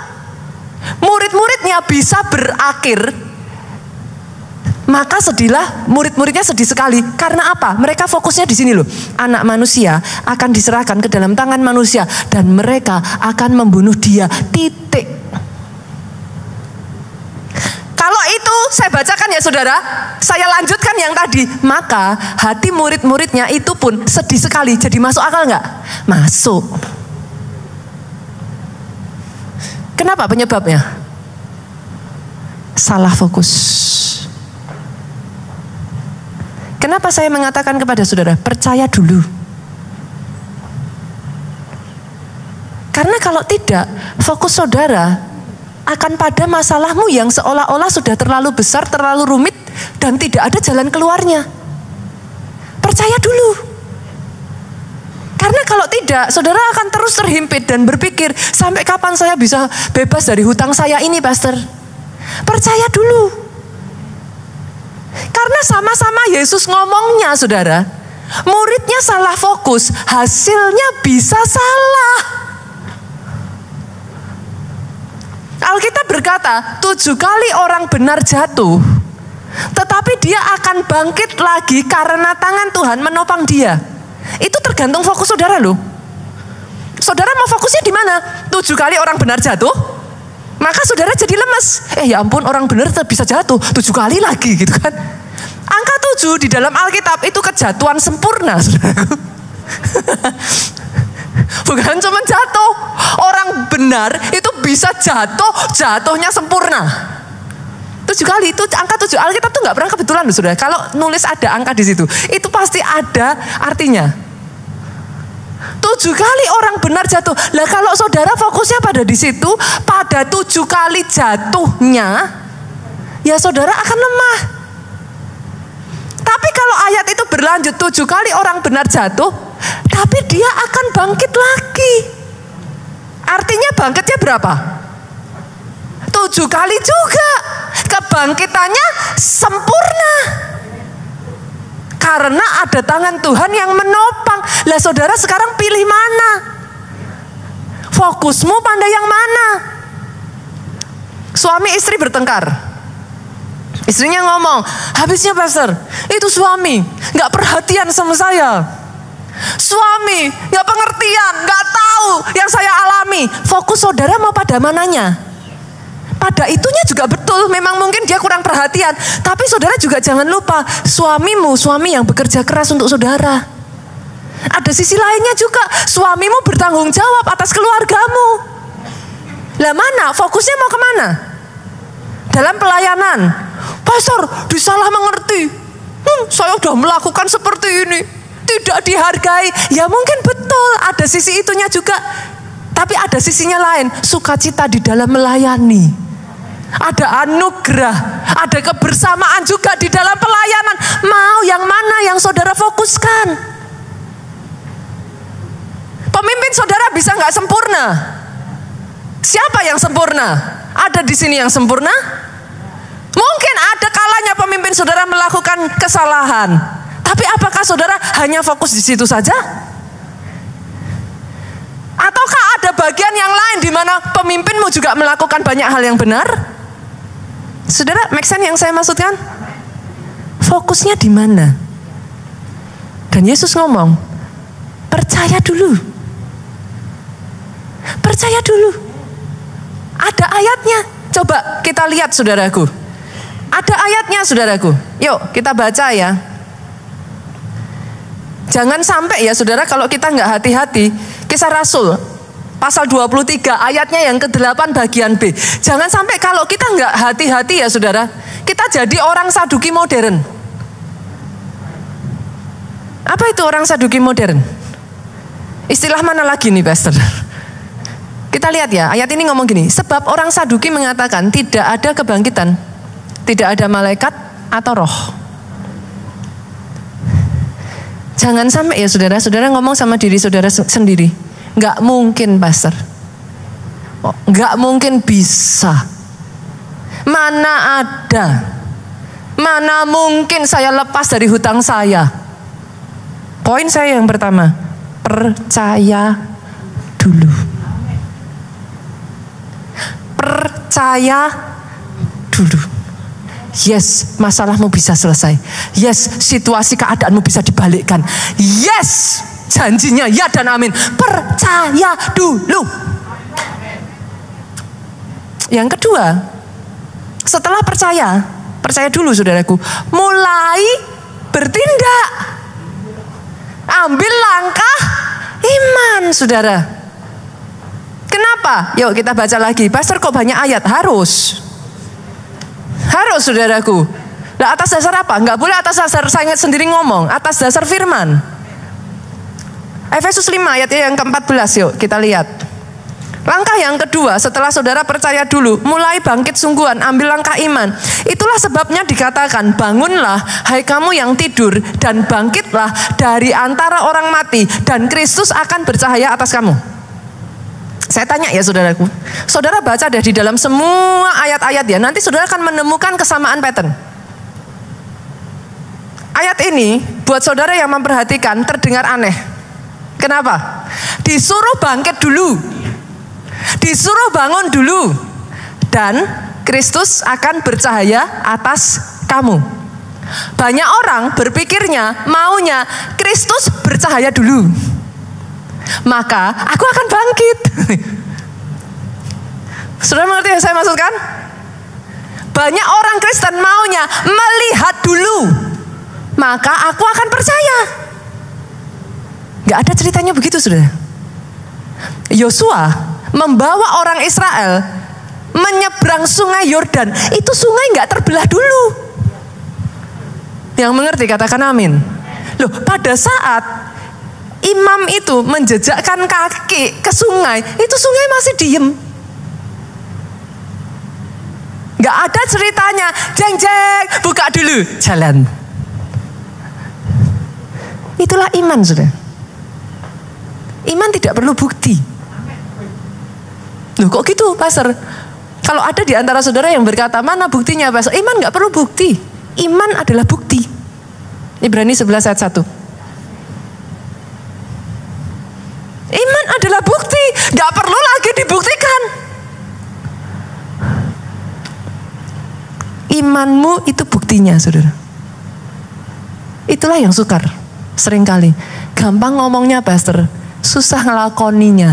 Murid-muridnya bisa berakhir. Maka sedihlah murid-muridnya sedih sekali. Karena apa? Mereka fokusnya di sini loh. Anak manusia akan diserahkan ke dalam tangan manusia dan mereka akan membunuh dia. Titik. Kalau itu saya bacakan ya saudara. Saya lanjutkan yang tadi. Maka hati murid-muridnya itu pun sedih sekali. Jadi masuk akal nggak? Masuk. Kenapa penyebabnya? Salah fokus. Kenapa saya mengatakan kepada saudara, percaya dulu. Karena kalau tidak, fokus saudara akan pada masalahmu yang seolah-olah sudah terlalu besar, terlalu rumit, dan tidak ada jalan keluarnya. Percaya dulu. Karena kalau tidak, saudara akan terus terhimpit dan berpikir, sampai kapan saya bisa bebas dari hutang saya ini, Pastor? Percaya dulu. Karena sama-sama Yesus ngomongnya, saudara. Muridnya salah fokus, hasilnya bisa salah. Alkitab berkata, 7 kali orang benar jatuh, tetapi dia akan bangkit lagi karena tangan Tuhan menopang dia. Itu tergantung fokus saudara loh. Saudara mau fokusnya di mana? 7 kali orang benar jatuh, maka saudara jadi lemes. Ya ampun, orang benar bisa jatuh 7 kali lagi gitu kan. Angka 7 di dalam Alkitab itu kejatuhan sempurna, saudaraku. Bukan cuma jatuh. Orang benar itu bisa jatuhnya sempurna. 7 7 kali itu angka 7. Alkitab tuh nggak pernah kebetulan loh saudara. Kalau nulis ada angka di situ, itu pasti ada artinya. 7 kali orang benar jatuh. Lah kalau saudara fokusnya pada di situ, pada 7 kali jatuhnya, ya saudara akan lemah. Tapi kalau ayat itu berlanjut 7 kali orang benar jatuh, tapi dia akan bangkit lagi. Artinya bangkitnya berapa? 7 kali juga. Kebangkitannya sempurna. Karena ada tangan Tuhan yang menopang. Lah saudara sekarang pilih mana? Fokusmu pada yang mana? Suami istri bertengkar. Istrinya ngomong, habisnya pastor, itu suami gak perhatian sama saya. Suami gak pengertian, gak tahu yang saya alami. Fokus saudara mau pada mananya? Pada itunya juga betul, memang mungkin dia kurang perhatian. Tapi saudara juga jangan lupa, suamimu, suami yang bekerja keras untuk saudara. Ada sisi lainnya juga, suamimu bertanggung jawab atas keluargamu. Lah mana, fokusnya mau kemana? Dalam pelayanan, pastor disalah mengerti. Saya udah melakukan seperti ini, tidak dihargai. Ya mungkin betul, ada sisi itunya juga. Tapi ada sisinya lain, sukacita di dalam melayani. Ada anugerah, ada kebersamaan juga di dalam pelayanan. Mau yang mana yang saudara fokuskan? Pemimpin saudara bisa nggak sempurna? Siapa yang sempurna? Ada di sini yang sempurna? Mungkin ada kalanya pemimpin saudara melakukan kesalahan. Tapi apakah saudara hanya fokus di situ saja? Ataukah ada bagian yang lain di mana pemimpinmu juga melakukan banyak hal yang benar? Saudara, make sense yang saya maksudkan? Fokusnya di mana? Dan Yesus ngomong, percaya dulu. Percaya dulu. Ada ayatnya. Coba kita lihat saudaraku. Ada ayatnya saudaraku. Yuk kita baca ya. Jangan sampai ya saudara kalau kita nggak hati-hati. Kisah Rasul pasal 23 ayatnya yang ke-8 bagian B. Jangan sampai kalau kita nggak hati-hati ya saudara, kita jadi orang Saduki modern. Apa itu orang Saduki modern? Istilah mana lagi nih pastor? Kita lihat ya, ayat ini ngomong gini, sebab orang Saduki mengatakan tidak ada kebangkitan, tidak ada malaikat atau roh. Jangan sampai ya saudara, saudara ngomong sama diri saudara sendiri. Nggak mungkin pastor, nggak mungkin bisa, mana ada, mana mungkin saya lepas dari hutang saya. Poin saya yang pertama, percaya dulu. Percaya dulu. Yes, masalahmu bisa selesai. Yes, situasi keadaanmu bisa dibalikkan. Yes, janjinya ya dan amin. Percaya dulu. Yang kedua, setelah percaya dulu saudaraku, mulai bertindak. Ambil langkah iman saudara. Kenapa? Yuk kita baca lagi. Pastor kok banyak ayat? Harus saudaraku. Nah, atas dasar apa? Enggak boleh atas dasar saya sendiri ngomong, atas dasar firman. Efesus 5 ayatnya yang ke-14 yuk kita lihat. Langkah yang kedua setelah saudara percaya dulu, mulai bangkit sungguhan, ambil langkah iman. Itulah sebabnya dikatakan, bangunlah hai kamu yang tidur dan bangkitlah dari antara orang mati dan Kristus akan bercahaya atas kamu. Saya tanya ya saudaraku, saudara baca deh di dalam semua ayat-ayat ya, nanti saudara akan menemukan kesamaan pattern. Ayat ini buat saudara yang memperhatikan terdengar aneh. Kenapa? Disuruh bangkit dulu, disuruh bangun dulu, dan Kristus akan bercahaya atas kamu. Banyak orang berpikirnya maunya Kristus bercahaya dulu, maka aku akan bangkit. Saudara mengerti yang saya maksudkan? Banyak orang Kristen maunya melihat dulu, maka aku akan percaya. Gak ada ceritanya begitu saudara. Yosua membawa orang Israel menyeberang sungai Yordan, itu sungai nggak terbelah dulu. Yang mengerti katakan amin. Loh, pada saat imam itu menjejakkan kaki ke sungai, itu sungai masih diem. Nggak ada ceritanya, jeng jeng, buka dulu, jalan. Itulah iman, sudah. Iman tidak perlu bukti. Loh, kok gitu, Pastor? Kalau ada di antara saudara yang berkata, mana buktinya, Pastor? Iman nggak perlu bukti. Iman adalah bukti. Ibrani 11 ayat 1. Iman adalah bukti, nggak perlu lagi dibuktikan. Imanmu itu buktinya, saudara. Itulah yang sukar. Seringkali gampang ngomongnya, Pastor, susah ngelakoninya.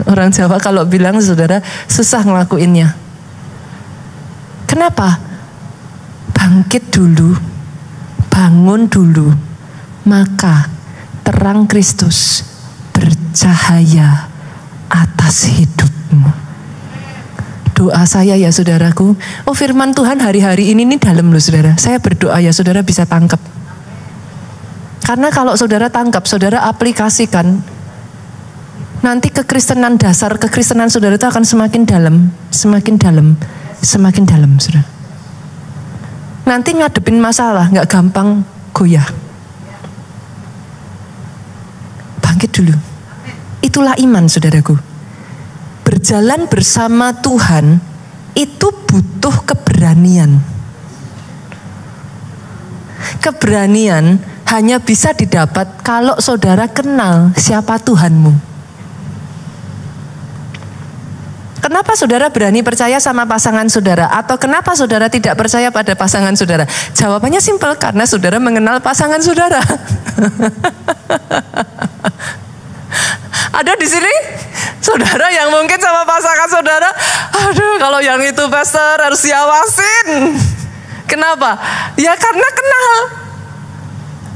Orang Jawa kalau bilang, saudara, susah ngelakuinnya. Kenapa? Bangkit dulu, bangun dulu, maka terang Kristus bercahaya atas hidupmu. Doa saya ya saudaraku, firman Tuhan hari-hari ini dalam loh saudara. Saya berdoa ya saudara bisa tangkap. Karena kalau saudara tangkap, saudara aplikasikan, nanti kekristenan dasar, kekristenan saudara itu akan semakin dalam, semakin dalam, semakin dalam saudara. Nanti ngadepin masalah nggak gampang goyah. Bangkit dulu. Itulah iman saudaraku. Berjalan bersama Tuhan itu butuh keberanian. Keberanian hanya bisa didapat kalau saudara kenal siapa Tuhanmu. Kenapa saudara berani percaya sama pasangan saudara? Atau kenapa saudara tidak percaya pada pasangan saudara? Jawabannya simpel, karena saudara mengenal pasangan saudara. Ada di sini saudara yang mungkin sama pasangan saudara, aduh kalau yang itu Pastor harus diawasin. Kenapa? Ya karena kenal.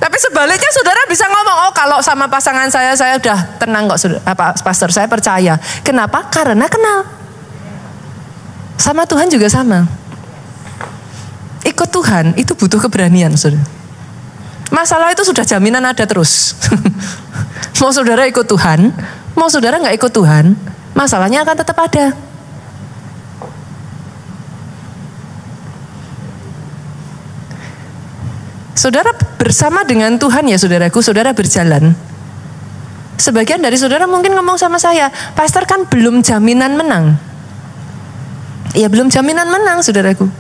Tapi sebaliknya saudara bisa ngomong, oh kalau sama pasangan saya udah tenang kok Pastor, saya percaya. Kenapa? Karena kenal. Sama Tuhan juga sama. Ikut Tuhan itu butuh keberanian, saudara. Masalah itu sudah jaminan ada terus. Mau saudara ikut Tuhan, mau saudara nggak ikut Tuhan, masalahnya akan tetap ada. Saudara bersama dengan Tuhan ya saudaraku, saudara berjalan. Sebagian dari saudara mungkin ngomong sama saya, Pastor kan belum jaminan menang. Ya belum jaminan menang saudaraku.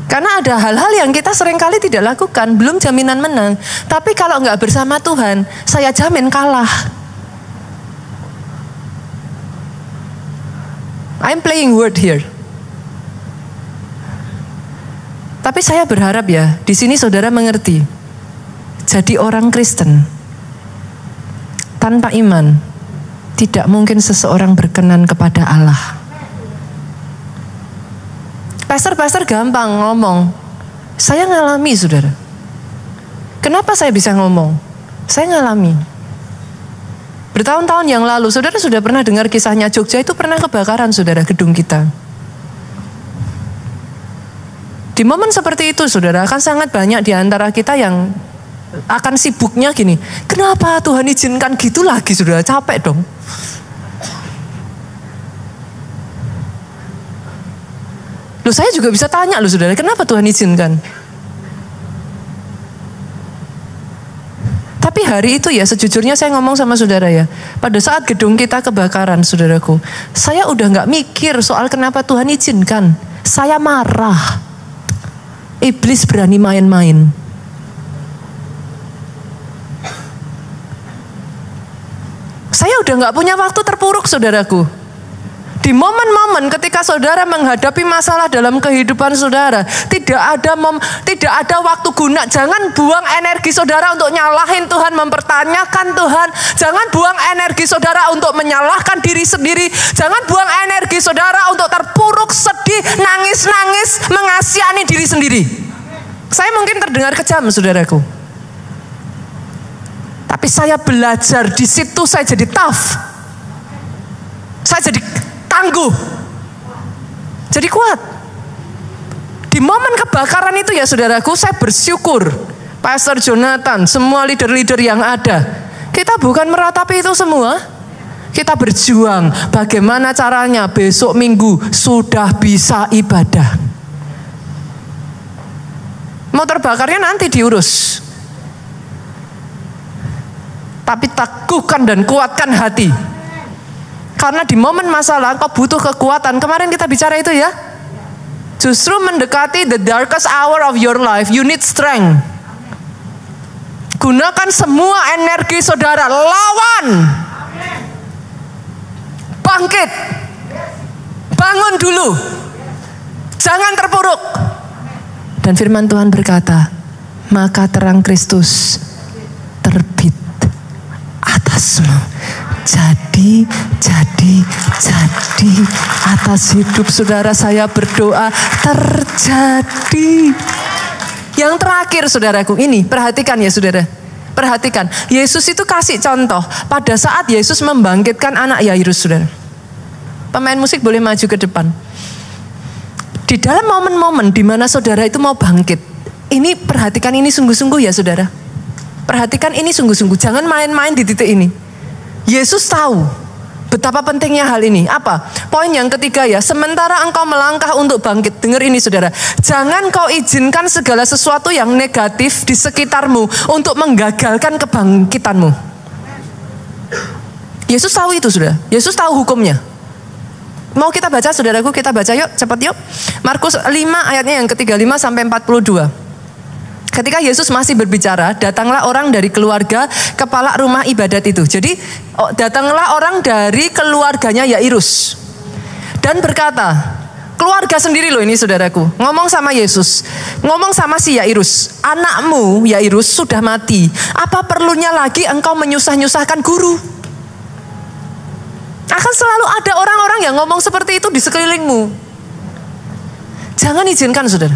Karena ada hal-hal yang kita seringkali tidak lakukan, belum jaminan menang. Tapi kalau nggak bersama Tuhan, saya jamin kalah. I'm playing word here. Tapi saya berharap ya, di sini saudara mengerti. Jadi orang Kristen tanpa iman, tidak mungkin seseorang berkenan kepada Allah. Pastor gampang ngomong. Saya ngalami saudara. Kenapa saya bisa ngomong? Saya ngalami. Bertahun-tahun yang lalu, saudara sudah pernah dengar kisahnya Jogja itu pernah kebakaran saudara gedung kita. Di momen seperti itu saudara, akan sangat banyak di antara kita yang akan sibuknya gini. Kenapa Tuhan izinkan gitu lagi saudara? Capek dong. Loh saya juga bisa tanya loh saudara, kenapa Tuhan izinkan? Tapi hari itu ya sejujurnya saya ngomong sama saudara ya, pada saat gedung kita kebakaran saudaraku, saya udah gak mikir soal kenapa Tuhan izinkan. Saya marah. Iblis berani main-main. Saya udah gak punya waktu terpuruk saudaraku. Di momen-momen ketika saudara menghadapi masalah dalam kehidupan saudara, tidak ada waktu guna. Jangan buang energi saudara untuk nyalahin Tuhan, mempertanyakan Tuhan. Jangan buang energi saudara untuk menyalahkan diri sendiri. Jangan buang energi saudara untuk terpuruk, sedih, nangis-nangis, mengasihani diri sendiri. Saya mungkin terdengar kejam saudaraku. Tapi saya belajar di situ, saya jadi tough. Saya jadi tangguh. Jadi kuat. Di momen kebakaran itu ya saudaraku, saya bersyukur Pastor Jonathan, semua leader-leader yang ada, kita bukan meratapi itu semua. Kita berjuang bagaimana caranya besok minggu sudah bisa ibadah. Motor bakarnya nanti diurus. Tapi teguhkan dan kuatkan hati. Karena di momen masalah kau butuh kekuatan. Kemarin kita bicara itu ya. Justru mendekati the darkest hour of your life, you need strength. Gunakan semua energi saudara, lawan. Bangkit. Bangun dulu. Jangan terpuruk. Dan firman Tuhan berkata, maka terang Kristus terbit atasmu. Jadi atas hidup saudara saya berdoa terjadi. Yang terakhir saudaraku, ini perhatikan ya saudara. Perhatikan, Yesus itu kasih contoh pada saat Yesus membangkitkan anak Yairus saudara. Pemain musik boleh maju ke depan. Di dalam momen-momen di mana saudara itu mau bangkit, ini perhatikan ini sungguh-sungguh ya saudara. Perhatikan ini sungguh-sungguh, jangan main-main di titik ini. Yesus tahu betapa pentingnya hal ini. Apa? Poin yang ketiga ya, sementara engkau melangkah untuk bangkit, dengar ini saudara. Jangan kau izinkan segala sesuatu yang negatif di sekitarmu untuk menggagalkan kebangkitanmu. Yesus tahu itu saudara. Yesus tahu hukumnya. Mau kita baca saudaraku, kita baca yuk, cepat yuk. Markus 5 ayatnya yang ke-35 sampai 42. Ketika Yesus masih berbicara, datanglah orang dari keluarga kepala rumah ibadat itu. Jadi datanglah orang dari keluarganya Yairus. Dan berkata, keluarga sendiri loh ini saudaraku. Ngomong sama Yesus, ngomong sama si Yairus. Anakmu Yairus sudah mati. Apa perlunya lagi engkau menyusah-nyusahkan guru? Akan selalu ada orang-orang yang ngomong seperti itu di sekelilingmu. Jangan izinkan saudara.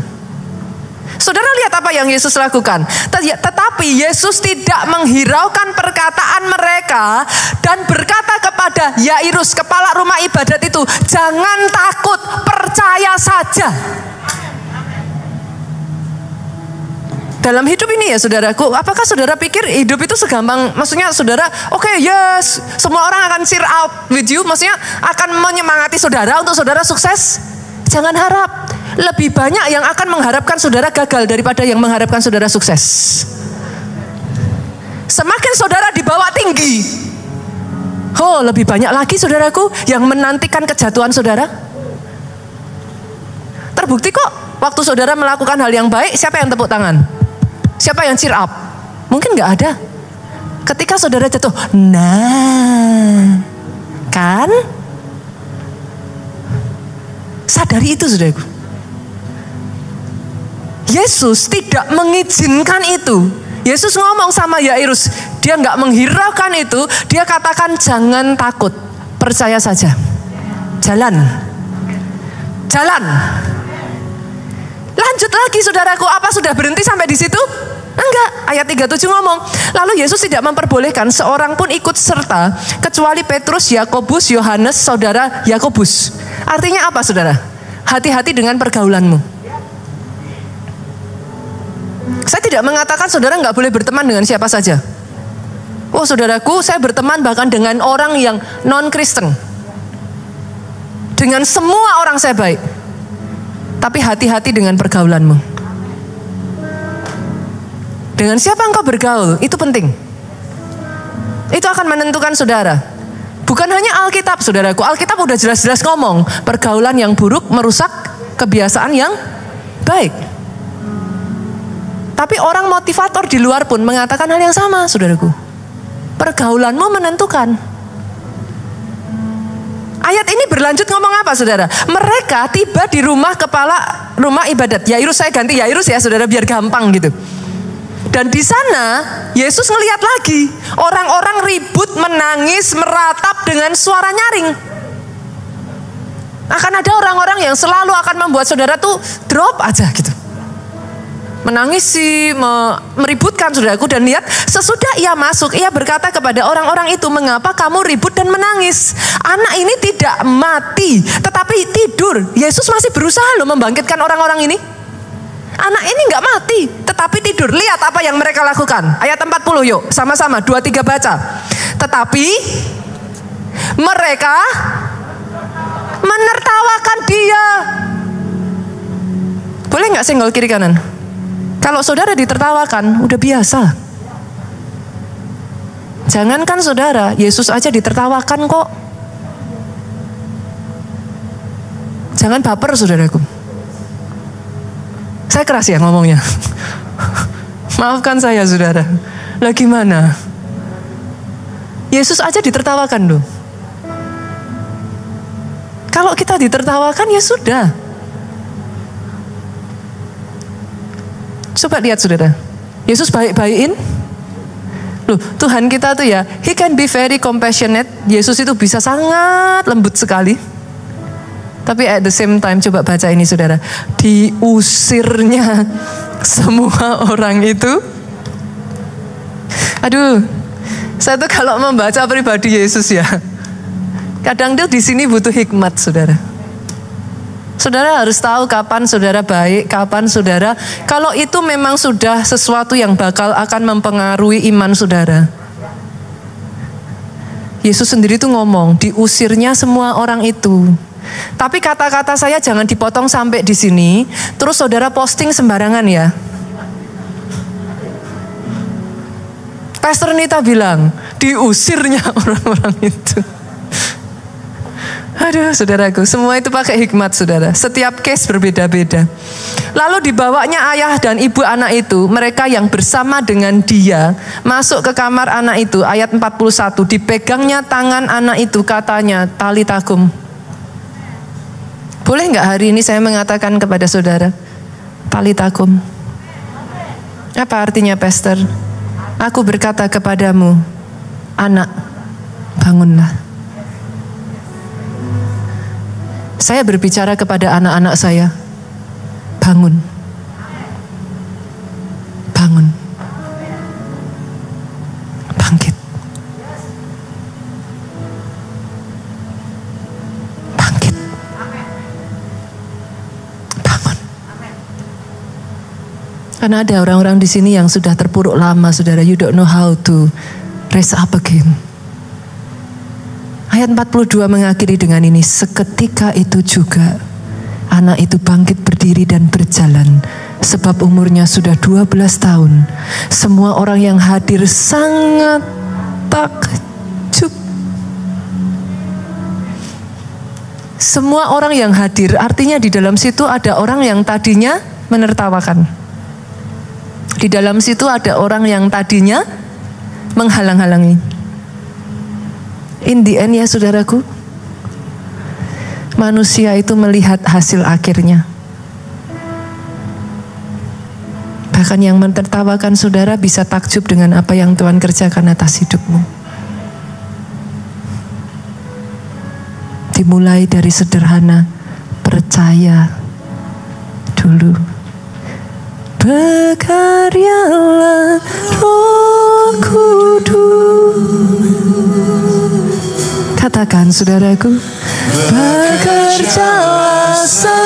Saudara lihat apa yang Yesus lakukan. Tetapi Yesus tidak menghiraukan perkataan mereka dan berkata kepada Yairus, kepala rumah ibadat itu, jangan takut, percaya saja. Dalam hidup ini ya saudaraku, apakah saudara pikir hidup itu segampang, maksudnya saudara, oke, yes, semua orang akan cheer out with you, maksudnya akan menyemangati saudara untuk saudara sukses? Jangan harap. Lebih banyak yang akan mengharapkan saudara gagal daripada yang mengharapkan saudara sukses. Semakin saudara dibawa tinggi, lebih banyak lagi saudaraku yang menantikan kejatuhan saudara. Terbukti kok, waktu saudara melakukan hal yang baik, siapa yang tepuk tangan? Siapa yang cheer up? Mungkin gak ada. Ketika saudara jatuh, nah, kan? Sadari itu saudaraku. Yesus tidak mengizinkan itu. Yesus ngomong sama Yairus, dia nggak menghiraukan itu. Dia katakan jangan takut, percaya saja. Jalan. Lanjut lagi saudaraku, apa sudah berhenti sampai di situ? Enggak, ayat 37 ngomong, lalu Yesus tidak memperbolehkan seorang pun ikut serta kecuali Petrus, Yakobus, Yohanes, saudara Yakobus. Artinya apa saudara? Hati-hati dengan pergaulanmu. Saya tidak mengatakan saudara nggak boleh berteman dengan siapa saja. Saudaraku, saya berteman bahkan dengan orang yang non-Kristen. Dengan semua orang saya baik. Tapi hati-hati dengan pergaulanmu. Dengan siapa engkau bergaul, itu penting. Itu akan menentukan saudara. Bukan hanya Alkitab saudaraku. Alkitab udah jelas-jelas ngomong, pergaulan yang buruk merusak kebiasaan yang baik. Tapi orang motivator di luar pun mengatakan hal yang sama, saudaraku. Pergaulanmu menentukan. Ayat ini berlanjut ngomong apa, saudara? Mereka tiba di rumah kepala rumah ibadat. Yairus, saya ganti Yairus ya, saudara, biar gampang gitu. Dan di sana Yesus ngelihat lagi orang-orang ribut, menangis, meratap dengan suara nyaring. Akan ada orang-orang yang selalu akan membuat saudara tuh drop aja gitu. menangisi, meributkan saudaraku. Dan lihat, sesudah ia masuk, ia berkata kepada orang-orang itu, mengapa kamu ribut dan menangis? Anak ini tidak mati, tetapi tidur. Yesus masih berusaha loh membangkitkan orang-orang ini. Anak ini nggak mati, tetapi tidur. Lihat apa yang mereka lakukan. Ayat 40 yuk, sama-sama, 2-3 baca. Tetapi mereka menertawakan dia. Boleh nggak senggol kiri kanan? Kalau saudara ditertawakan, udah biasa. Jangankan saudara, Yesus aja ditertawakan kok. Jangan baper saudaraku. Saya keras ya ngomongnya. Maafkan saya saudara. Lah gimana? Yesus aja ditertawakan loh. Kalau kita ditertawakan ya sudah. Coba lihat saudara, Yesus baik-baikin. Loh, Tuhan kita tuh ya, He can be very compassionate. Yesus itu bisa sangat lembut sekali. Tapi at the same time, coba baca ini saudara. Diusirnya semua orang itu. Aduh, saya tuh kalau membaca pribadi Yesus ya, kadang tuh di sini butuh hikmat saudara. Saudara harus tahu kapan saudara baik, kapan saudara, kalau itu memang sudah sesuatu yang bakal akan mempengaruhi iman saudara. Yesus sendiri tuh ngomong, diusirnya semua orang itu. Tapi kata-kata saya jangan dipotong sampai di sini, terus saudara posting sembarangan ya. Pastor Nita bilang, diusirnya orang-orang itu. Aduh saudaraku, semua itu pakai hikmat saudara. Setiap case berbeda-beda. Lalu dibawanya ayah dan ibu anak itu, mereka yang bersama dengan dia, masuk ke kamar anak itu. Ayat 41, dipegangnya tangan anak itu, katanya, talitakum. Boleh nggak hari ini saya mengatakan kepada saudara, talitakum? Apa artinya pastor? Aku berkata kepadamu, anak, bangunlah. Saya berbicara kepada anak-anak saya, bangun, bangun, bangkit, bangkit, bangun. Karena ada orang-orang di sini yang sudah terpuruk lama, saudara. You don't know how to raise up again. Ayat 42 mengakhiri dengan ini, seketika itu juga anak itu bangkit berdiri dan berjalan, sebab umurnya sudah 12 tahun. Semua orang yang hadir sangat takjub. Semua orang yang hadir, artinya di dalam situ ada orang yang tadinya menertawakan. Di dalam situ ada orang yang tadinya menghalang-halangi. In the end ya saudaraku, manusia itu melihat hasil akhirnya. Bahkan yang menertawakan saudara bisa takjub dengan apa yang Tuhan kerjakan atas hidupmu. Dimulai dari sederhana, percaya dulu. Berkaryalah Roh Kudus. Katakan saudaraku, bekerjalah sekarang.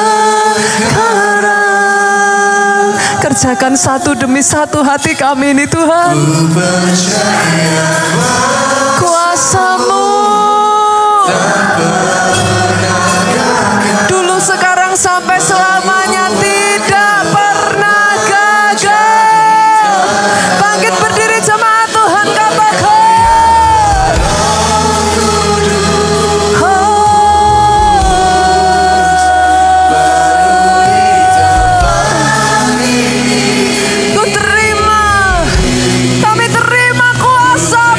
Kerjakan satu demi satu hati kami ini Tuhan. Kuasa-Mu dulu, sekarang, sampai selamanya tidak pernah gagal. Bangkit berdiri jemaat Tuhan, katakan. Ku terima, kami terima kuasa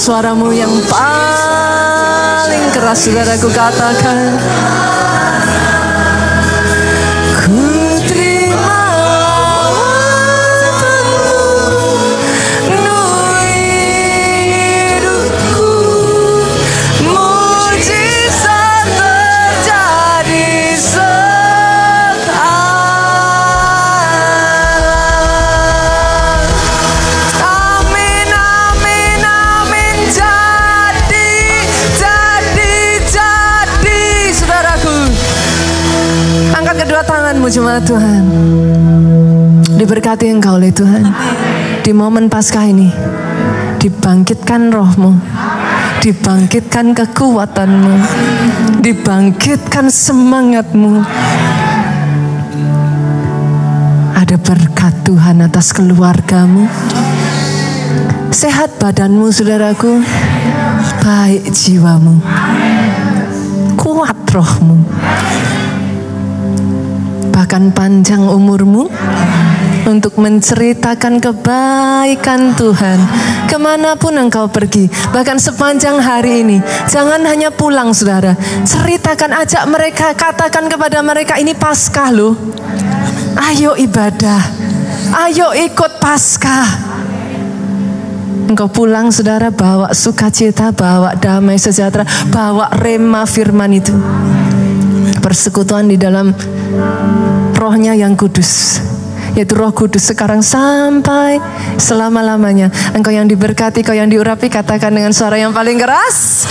suaramu yang paling keras, saudaraku, katakan. Jemaat Tuhan, diberkati Engkau oleh Tuhan. Di momen Paskah ini, dibangkitkan rohmu, dibangkitkan kekuatanmu, dibangkitkan semangatmu. Ada berkat Tuhan atas keluargamu, sehat badanmu, saudaraku, baik jiwamu, kuat rohmu, bahkan panjang umurmu untuk menceritakan kebaikan Tuhan kemanapun engkau pergi. Bahkan sepanjang hari ini, jangan hanya pulang, saudara, ceritakan, ajak mereka, katakan kepada mereka, ini Paskah loh, ayo ibadah, ayo ikut Paskah. Engkau pulang, saudara, bawa sukacita, bawa damai sejahtera, bawa rema firman itu, persekutuan di dalam Rohnya yang kudus, yaitu Roh Kudus sekarang sampai selama-lamanya. Engkau yang diberkati, kau yang diurapi, katakan dengan suara yang paling keras.